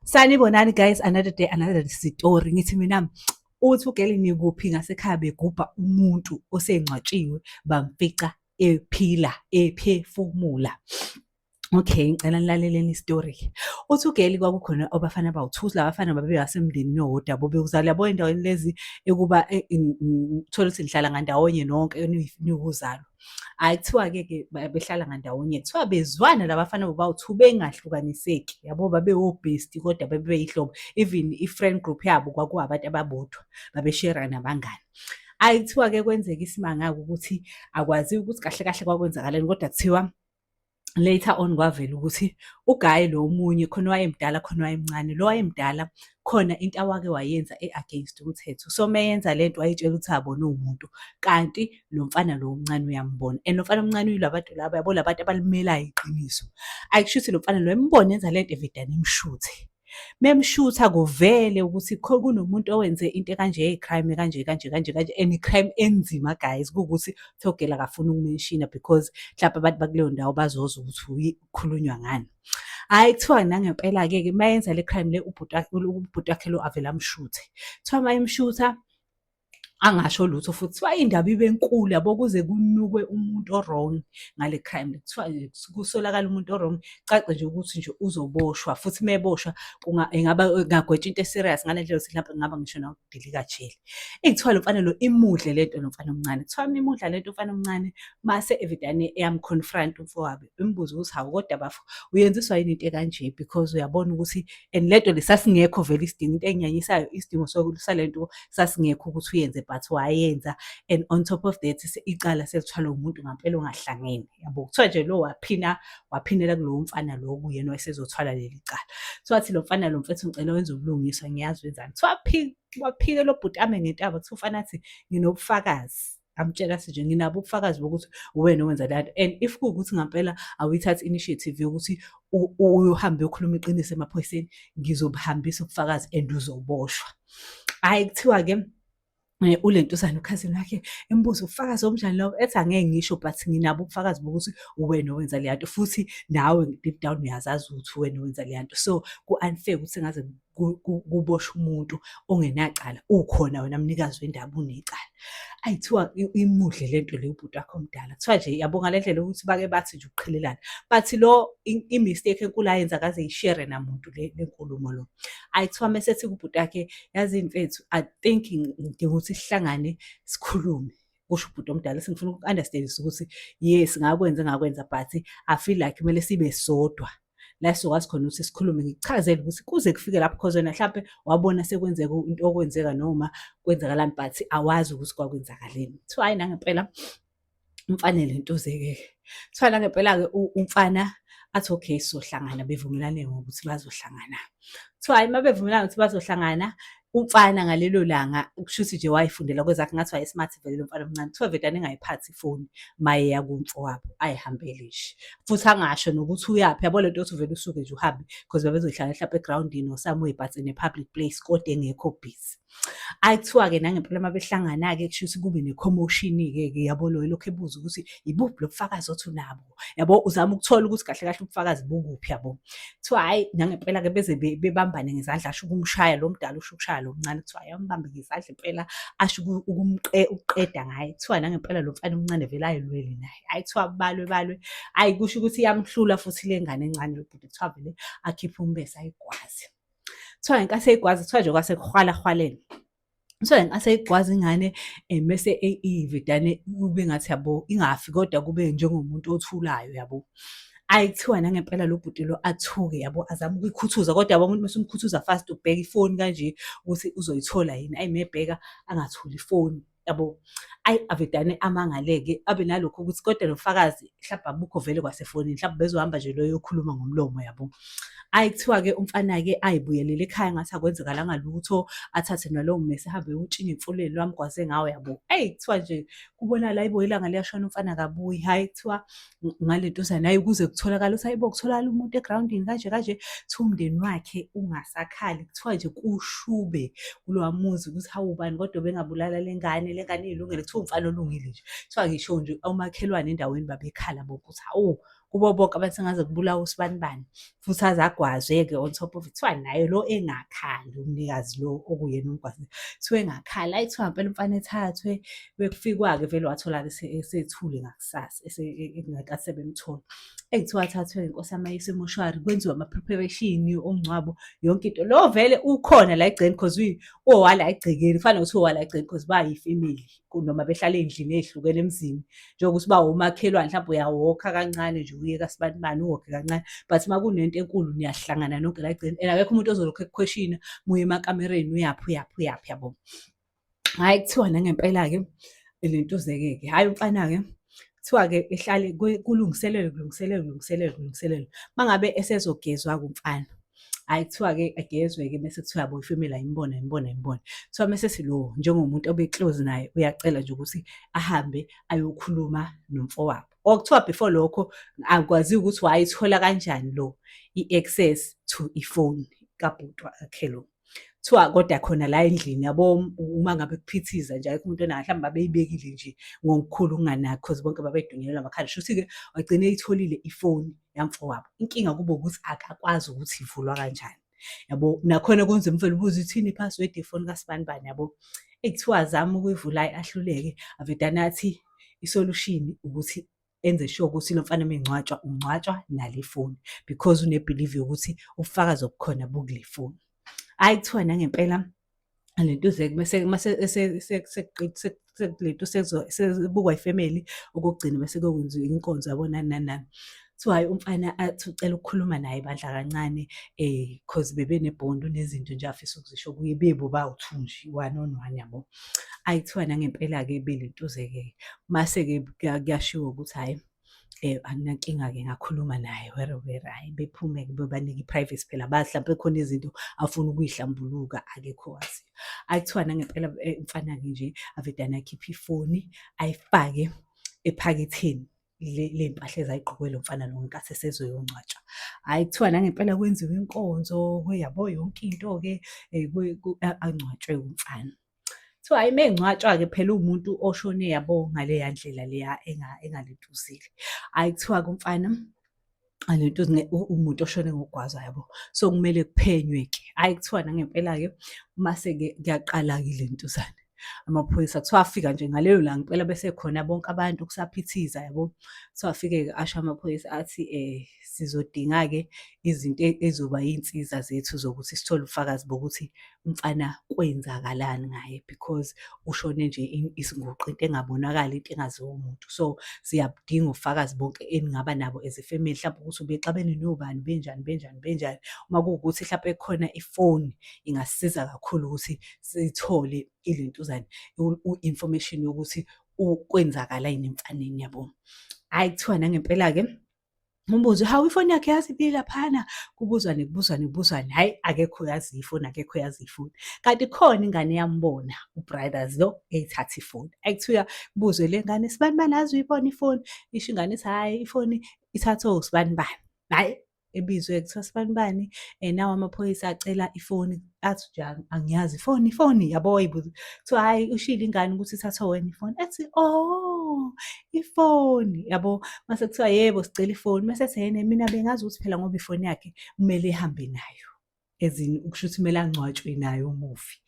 Sanibonani guys, another day, another story. Ngithi mina uthi ugele nikuphi ngasekhaya begubha umuntu osengcwatshiwe bamfica ephila ephefumula. Okay, ngicela nilaleleni istory. Uthi ugeli kwakukhona abafana abawu-2, laba bafana babeyasemndenini owodwa bobekuzala yabo endaweni lezi ekuba uthola ukuthi nihlala ngandawonye nonke niwuzalo. Hhayi kuthiwa-ke behlala ngandawonye kuthiwa bezwana la bafana bobawu-2 bengahlukaniseki yabo, babewobhesti kodwa bebeyihlobo. Even i-friend group yabo kwakuwabantu ababodwa babeshera nabangani. Hhayi kuthiwa-ke kwenzeka isimanga-ke ukuthi akwaziwa ukuthi kahle kahle kwakwenzakalani, kodwa kuthiwa later on kwavela ukuthi uGaye lo omunye khona wayemdala khona wayemncane. Lo wayemdala khona into awake wayenza e-against umthetho, so meyenza lento wayetshela ukuthi abone umuntu, kanti lo mfana lo omncane uyambona. And lo mfana omncane uyilabantu laba yabo, labantu abalimelayo iqiniso. Ayikusho ukuthi lo mfana lo embona enza lento evedane imshuthe. Memshutha kuvele ukuthi kunomuntu owenze into ekanje, crime kanje kanje kanje kanje, and i-crime enzima guys, kuwukuthi Thogela akafuni ukumenshina because mhlawumbe abantu bakuleyo ndawo bazozwa ukuthi kukhulunywa ngani. Hhayi kuthiwa nangempela-ke mayenza le crime le ubhuti wakhe lo avele amshuthe. Kuthiwa mayemshutha angasho lutho futhi kuthiwa indaba ibe nkulu yabo, kuze kunukwe umuntu o-wrong ngale crime. Kuthiwa nje kusolakala umuntu o-wrong, cace nje ukuthi nje uzoboshwa futhi meboshwa ngagwetshwa into e-serious ngale ndlela yokuthi mhlawumbe kungaba ngisho nawukudilika jele. Kuthiwa lo mfana lo imudle lento lo mfana omncane, kuthiwa imudla lento umfana omncane mase evedane eyam-confront umfowabo, imbuza ukuthi hawu kodwa bafo uyenziswa yini into ekanje, because uyabona ukuthi and lento le sasingekho vele isidingo, into enginyanyisayo isidingo salento sasingekho ukuthi uyenze but wayenza. And on top of that icala selithwalwa umuntu ngampela ongahlangene yabo. Kuthiwa nje lo waphinela kulowo mfana lo kuyena wayesezothwala leli cala. Kuthiwa athi lo mfana lo mfethu ngicela wenze ubulungiswa, ngiyazi wenzani. Kuthiwa waphike lo bhuti ame ngentaba, kuthiwa umfana athi nginobufakazi. Amtshela athi nje nginabo ubufakazi bokuthi uwena owenza lento, and if kuwukuthi ngampela awuyithathi initiative yokuthi uhambe uyokhuluma iqiniso emaphoyiseni, ngizobuhambisa ubufakazi and uzoboshwa. Hhayi kuthiwa-ke uLentuzana ukhazini wakhe embuza ubufakazi obunjani lobo, ethi angeke ngisho but nginabo ubufakazi bokuthi uwena owenza le nto, futhi nawe deep down uyazazi ukuthi uwena owenza le nto. So ku-unfair ukuthi sengaze kuboshwe umuntu ongenacala, ukhona wena mnikazi wendaba unecala. Ayithiwa imudle lento le ubhuti wakhe omdala. Kuthiwa nje yabo ngale ndlela ukuthi bake bathi nje ukuqhelelana, but lo i-mistake enkulu ayenza akaze yishere namuntu le nkulumo lo. Ayithiwa mesethi kubhuti wakhe, yazi mfethu, I think ngidinga ukuthi sihlangane sikhulume. Kusho ubhuti omdala, sengifuna uku-understand-isa ukuthi yes ngakwenza but I feel like kumele sibe sodwa la sizokwazi khona ukuthi sikhulume, ngikuchazele ukuthi kuze kufike lapho because wena mhlampe wabona sekwenzeka into okwenzeka noma kwenzakalani but awazi ukuthi kwakwenzakaleni. Kuthiwa hhayi nangempela umfana Lentuze-ke, kuthiwa nangempela-ke umfana athi okay sizohlangana, bevumelane ngokuthi bazohlangana. Kuthiwa hhayi uma bevumelana ukuthi bazohlangana, umfana ngalelo langa kushuthi nje wayifundela kwezakhe, ngathi waye-smart vele lo mfana omncane. Kuthiwa vedane engayiphathi ifoni mayeya kumfowabo, ayihambele nje futhi angasho nokuthi uyaphi, yabo lento yokuthi uvele usuke nje uhambe because babezohlala mhlawumbe egrawundini or somewhere but in a public place kodwa engekho busy. Hhayi kuthiwa-ke nangempela uma behlangana-ke kushuthi kube ne-commotion-ke yabo, lo elokhu ebuza ukuthi ibuphi lo bufakazi othi unabo, yabo uzama ukuthola ukuthi kahle kahle ubufakazi bukuphi yabo. Kuthiwa hhayi nangempela-ke beze bebambane ngezandla, asho ukumshaya lo mdala, usho ukushaya lo mncane. Kuthiwa hhayi ambambe ngezandla impela, asho ukuqeda ngaye. Kuthiwa nangempela lo mfana omncane vele ayilwele naye. Hhayi kuthiwa balwe, hhayi kusho ukuthi iyamhlula futhi le ngane encane lo bhuti. Kuthiwa vele akhiphe umbese ayigwaze. Kuthiwa ngenkathi eyigwaza, kuthiwa nje kwase kuhwalahwalele. Kuthiwa ngenkathi eyigwaza ingane mese ivedane kube ngathi yabo ingafi kodwa kube njengomuntu othulayo yabo. Hhayi kuthiwa nangempela lo bhuti lo athuke yabo, azame ukuyikhuthuza kodwa yabo umuntu mase umkhuthuza fast ubheka ifoni kanje ukuthi uzoyithola yini. Ayi mebheka angatholi ifoni yabo. Ayi avedane amangale-ke, abe nalokho ukuthi kodwa lo bufakazi mhlawumbe abukho vele kwasefonini, mhlawumbe bezohamba nje lo yokhuluma ngomlomo yabo. Hhayi kuthiwa-ke umfana-ke ayibuyelele ekhaya ngathi akwenzakalanga lutho, athathe nalowo mmese ahambe ewutshinya emfuleni lo amgwaze ngawo yabo. Eyi kuthiwa nje kubonakala hayibo ilanga liyashona umfana akabuyi. Hhayi kuthiwa ngaLentuzana, hhayi kuze kutholakale ukuthi hayibo kutholakala umuntu egrawundini kanje kanje, kuthiwa umndeni wakhe ungasakhali. Kuthiwa nje kushube kulowa muzi ukuthi hawu bani kodwa bengabulala le ngane iy'lungele. Kuthiwa umfana olungile nje. Kuthiwa ngisho nje omakhelwane endaweni babekhala bo ukuthi hawu kubo bonke abantu sengaze kubulawa usibanibani, futhi aze agwazwe-ke on top of it. Kuthiwa naye lo engakhali umnikazi lo okuyena umgwazile, kuthiwa engakhali. Hhayi, kuthiwa ngempela umfana ethathwe, bekufikwa-ke vele watholakala esethule ngakusasa engakathi sebemthola. Ekuthiwa athathwe inkosi yami ayise emoshwari, kwenziwa ama-preparation omngcwabo, yonke into. Lo vele ukhona la egcekeni because owala egcekeni, kufanele ukuthi owala egcekeni because bayifemeli noma behlala ey'ndlini ey'hlukene emzini. Njengokuthi ba omakhelwane mhlawumbe uyawokha kancane nje uye kasibanibani uwokhe kancane, but uma kunento enkulu niyahlangana nonke la egcekeni and akekho umuntu ozolokhu ekukhweshina muye emakamereni uyaphi yabo. Hhayi, kuthiwa nangempela-ke le ntuzeke-ke, hhayi umfana-ke kuthiwa-ke ehlale kulungiselelwe. Uma ngabe esezogezwa-ke umfana, hhayi kuthiwa-ke agezwe-ke mese kuthiwa yabo ifemeli ayimbona. Kuthiwa mese lo njengomuntu obe-close naye uyacela nje ukuthi ahambe ayokhuluma nomfowabo. Or kuthiwa before lokho akwaziwa ukuthi wayithola kanjani lo i-access to ifoni kabhuti wakhe lo. Kuthiwa kodwa khona la endlini yabo uma ngabe kuphithiza nje akekho umuntu onayo, mhlawumbe babeyibekile nje ngokukhulu ukunganaki because bonke babedunyelelwa amakhanda. Shuthi-ke wagcina eyitholile ifoni yamfowabo. Inkinga kube ukuthi akakwazi ukuthi ivulwa kanjani, yabo. Nakhona kunzima uvele ubuze ithini i-password yefoni kasibanibani, yabo. Ekuthiwa azame ukuyivula ahluleke, avedane athi isolution ukuthi enze sure ukuthi lo mfana mengcwatshwa ungcwatshwa nale foni because une-believe yokuthi ubufakazi obukhona bukule foni. Hhayi, kuthiwa nangempela le ntuzeke mase le nto sebukwa ifemeli okokugcina bese kwenziwa inkonzo yabo nani. Kuthiwa hhayi umfana athi ucela ukukhuluma naye bandla kancane because bebenebhondi unezinto nje afisa ukuzisho kuye bebo bawu-2 nje, 1 on 1, yabo. Hhayi, kuthiwa nangempela-ke bele ntuzeke-ke mase-ke kuyashiwo ukuthi hhayi anginankinga-ke ngakhuluma naye where hhayi bephume-ke bebanika i-privacy phela bazi hlampe khona izinto afuna ukuyihlambuluka akekho owaziyo. Hhayi, kuthiwa nangempela umfana-ke nje avedane akhiphe ifoni ayifake ephaketheni ley'mpahla ezayigqoke lo mfana lo ngenkathi esezoyongcwatshwa. Hhayi, kuthiwa nangempela kwenziwa inkonzo yabo yonke into-ke angcwatshwe umfana. Kuthiwa hhayi mengcwatshwa-ke phela uwumuntu oshone yabo ngaleya ndlela leya engalentuzile. Hhayi, kuthiwa-ke umfana umuntu oshone ngogwaza, yabo. So kumele kuphenywe-ke. Hhayi, kuthiwa nangempela-ke mase-ke kuyaqala-ke le ntuzane. Amaphoyisa kuthiwa afika nje ngalelo langa impela bese khona bonke abantu kusaphithiza, yabo. Kuthiwa afike-ke asho amaphoyisa athi sizodinga-ke izinto ezoba iy'nsiza zethu zokuthi sithole ubufakazi bokuthi umfana kwenzakalani ngaye because ushone nje isinguqu, into engabonakali, into engaziwa umuntu. So siyabudinga ubufakazi bonke eningaba nabo as ifemeli, hlampe ukuthi ubexabene nobani benjani. Uma kuwukuthi hlampe khona ifoni ingasisiza kakhulu ukuthi sithole ile ntuzane information yokuthi kwenzakala yini emfaneni, yabo. Hhayi, kuthiwa nangempela-ke umbuzo, hawu ifoni yakhe yaziphi laphana, kubuzwane. Hhayi, akekho oyaziyo ifoni, kanti khona ingane yambona u-brothers lo eyithatha ifoni. Hhayi, kuthiwa kubuzwe le ngane, sibanibani yazi uyibona ifoni? Isho ingane ithi hhayi ifoni ithathwe usibanibani. Hhayi, ebizwe kuthiwa sibanibani, nawa amaphoyisa acela ifoni, athi nje angiyazi ifoni, yabo. Wayibuza kuthiwa hhayi ushilo ingane ukuthi ithathwe wena ifoni, ethi oh ifoni, yabo. Mase kuthiwa yebo sicela ifoni, mase ethi hhayi mina bengazi ukuthi phela ngoba ifoni yakhe kumele ehambe nayo, ezini ukusho ukuthi kumele angcwatshwe nayo umufi.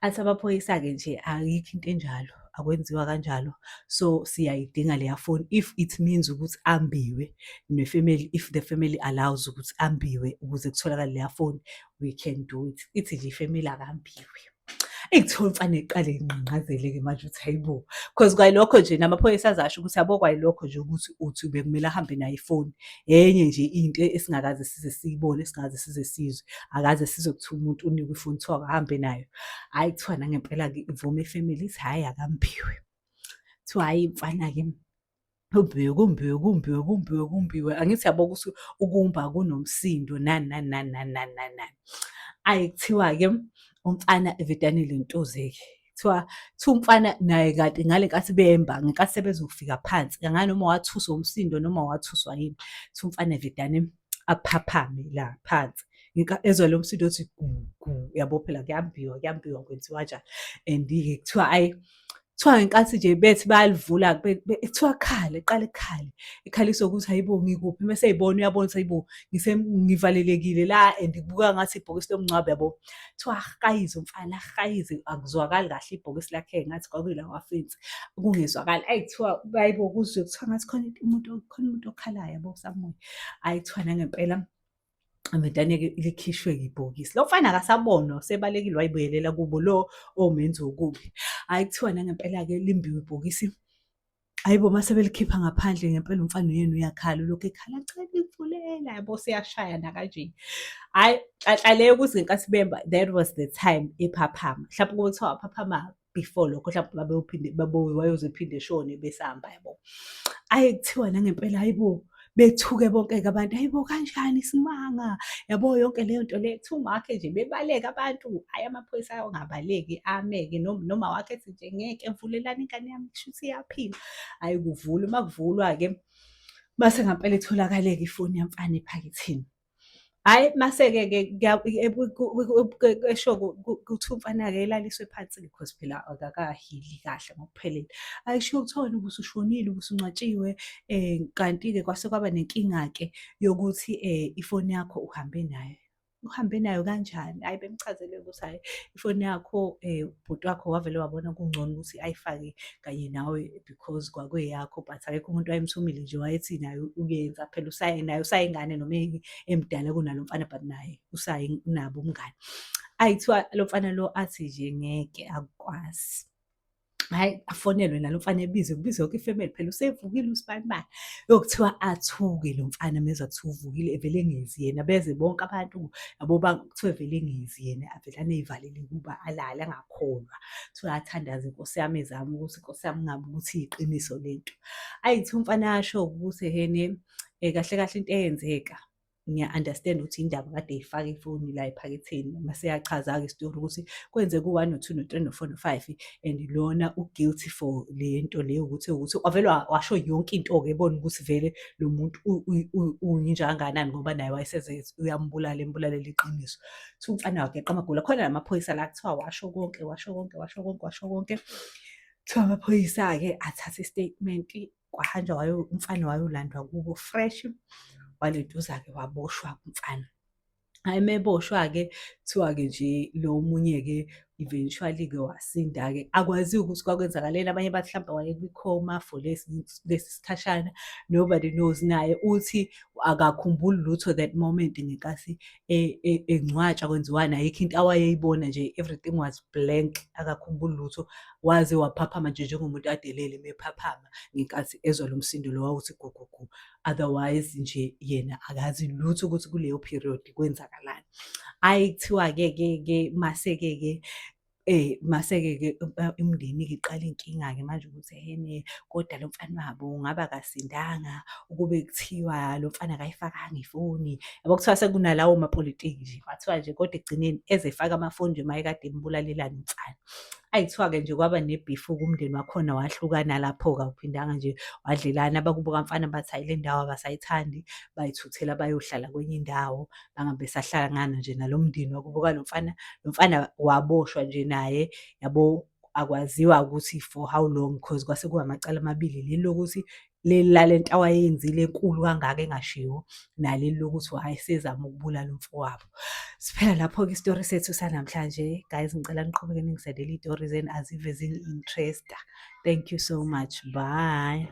Athi amaphoyisa-ke nje ayikho into enjalo, akwenziwa kanjalo. So siyayidinga leya foni if it means ukuthi ambiwe nefemeli, if the family allows ukuthi ambiwe ukuze kutholakale leya foni, we can do it. Ithi nje ifemeli akambiwe. Ekuthiwa umfana eqale ingqinqazele-ke manje ukuthi hayibo, because kwayilokho nje namaphoyisa azasho ukuthi yabo kwayilokho nje ukuthi uthi bekumele ahambe nayo ifoni. Enye nje into esingakaze size siyibone, esingakaze size sizwe, akaze sizwe kuthiwa umuntu unikwe ifoni kuthiwa akahambe nayo. Hhayi, kuthiwa nangempela-ke ivuma ifemeli ithi hhayi akambiwe. Kuthiwa hhayi mfana-ke kumbiwe. Angithi yabo ukuthi ukumba kunomsindo nani. Hhayi, kuthiwa-ke umfana evedane le ntuzeke. Kuthiwa umfana naye kanti ngale nkathi bemba, ngenkathi sebezofika phansi, anganoma wathuswa umsindo noma wathuswa yini, kuthiwa umfana evedane aphaphame la phansi. Ezwa lo msindo othi gu, yabo phela kuyambiwa kwenziwa kanjani. And-ke kuthiwa hhayi Kuthiwa ngenkathi nje bethi bayalivula kuthiwa khale, eqale ekhale. Ekhaliswa ukuthi hayibo ngikuphi, mese eyibona uyabona ukuthi hayibo ngivalelekile la and kubukeka ngathi ibhokisi lomngcwabo yabo. Kuthiwa hayize umfana, hayize akuzwakali kahle ibhokisi lakhe ngathi kwakuyila wafensi, kungezwakali. Ayi kuthiwa hayibo kuzwe kuthiwa ngathi khona umuntu okhalayo yabo Samuel. Hhayi kuthiwa nangempela amadane-ke likhishwe-ke ibhokisi. Lo mfana akasabonwa usebalekile wayibuyelela kubo lo omenzi wokubi. Hhayi kuthiwa nangempela-ke limbiwe ibhokisi. Hayibo mase belikhipha ngaphandle ngempela umfana uyena uyakhala ulokhu ekhala cha ngivulela yabo seyashaya nakanje. Hhayi nhlanhla leyo ukuthi ngenkathi bemba that was the time ephaphama. Mhlampe kuthiwa waphaphama before lokho mhlampe wayozophinde eshone besahamba yabo. Hhayi kuthiwa nangempela hayibo bethuke bonke-ke abantu, hayibo kanjani isimanga yabo yonke leyo nto leyo. Kuthiwa umakhe nje bebaleke abantu, hhayi amaphoyisa awangabaleki ame-ke noma wakhe ethi nje ngeke vulelani ingane yami kushuthi iyaphila. Hhayi kuvulwa, uma kuvulwa-ke mase ngampela itholakale-ke ifoni yamfana ephaketheni. Hhayi mase-ke esho kuthiwa umfana-ke elaliswe phansi-ke because phela akakahili kahle ngokuphelele. Hhayi kushiwo kuthiwa ubusushonile, ubusungcwatshiwe kanti-ke kwase kwaba nenkinga-ke yokuthi ifoni yakho uhambe nayo. Uhambe nayo kanjani? Hhayi bemchazele ukuthi hhayi ifoni yakho ubhuti wakho wavele wabona kungcono ukuthi ayifake kanye nawe because kwakuyeyakho but akekho umuntu wayemthumile nje wayethi naye ukuyenza phela naye usayingane noma emdala kunalo mfana but naye unabo ubungani. Hhayi kuthiwa lo mfana lo athi nje ngeke akukwazi. Hhayi afonelwe nalo mfana kubizwe yonke ifemeli phela usevukile usibanibani. Yokuthiwa athuke lo mfana mezwa kuthiwa uvukile evele engezi yena beze bonke abantu yabo kuthiwa vele engezi yena avele aney'valele ukuba alale angakholwa. Kuthiwa athandaze Nkosi yami ezama ukuthi Nkosi yami ngabe ukuthi iyiqiniso lento. Hhayi kuthiwa umfana yasho-ke ukuthi ehene kahle kahle into eyenzeka ngiya-understand ukuthi indaba kade eyifaka ifoni la ephaketheni. Mase eyachaza-ke isitori ukuthi kwenzeka u-1 no-2 no-3 no-4 no-5 and lona u-guilty for le nto le ukuthi wavele washo yonke into-ke ebona ukuthi vele lo muntu uyinja kangakanani ngoba naye wayeseze uyambulala embulalela iqiniso. Kuthiwa umfana wageqa amagula khona namaphoyisa la kuthiwa washo konke. Kuthiwa amaphoyisa-ke athatha i-statement kwahanjwa umfana wayolandwa kubo fresh. Walentuza-ke waboshwa-ke umfana. Hhayi meboshwa-ke kuthiwa-ke nje lo omunye-ke eventually-ke wasinda-ke. Akwaziwa ukuthi kwakwenzakaleni, abanye bathi hlampe wayekwi-coma for lesi sikhashana, nobody knows. Naye uthi akakhumbuli lutho that moment ngenkathi engcwatshwa kwenziwani, ayikho into awayeyibona nje, everything was blank, akakhumbuli lutho. Waze waphaphama nje njengomuntu kade elele mephaphama ngenkathi ezwa lo msindo lo wawuthi gugugu. Otherwise nje yena akazi lutho ukuthi kuleyo period kwenzakalani. Hhayi kuthiwa-ke mase-ke umndeni-ke iqala inkinga-ke manje ukuthi ehene kodwa lo mfana wabo ngabe akasindanga ukube kuthiwa lo mfana akayifakanga ifoni. Yabo kuthiwa sekunalawo mapolitiki nje kwathiwa nje kodwa ekugcineni ezefaka amafoni nje mayekade embulalelani umfana. Hhayi kuthiwa-ke nje kwaba nebhifu-ke umndeni wakhona wahlukana lapho-ke awuphindanga nje wadlelana. Abakubo kamfana bathi hhayi le ndawo abasayithandi bayithuthela bayohlala kwenye indawo bangabe besahlangana nje nalo mndeni wakubo kalo mfana. Lo mfana waboshwa nje naye yabo akwaziwa ukuthi for how long because kwase kungamacala amabili, leli lokuthi leli lalento awayenzile enkulu kangaka engashiwo, naleli lokuthi wayesezama ukubulala umfowabo. Siphela lapho-ke isitori sethu sanamhlanje. Guys ngicela niqhubeke ningizendela iy'tori zenu azive zi-interest-a. Thank you so much, bye.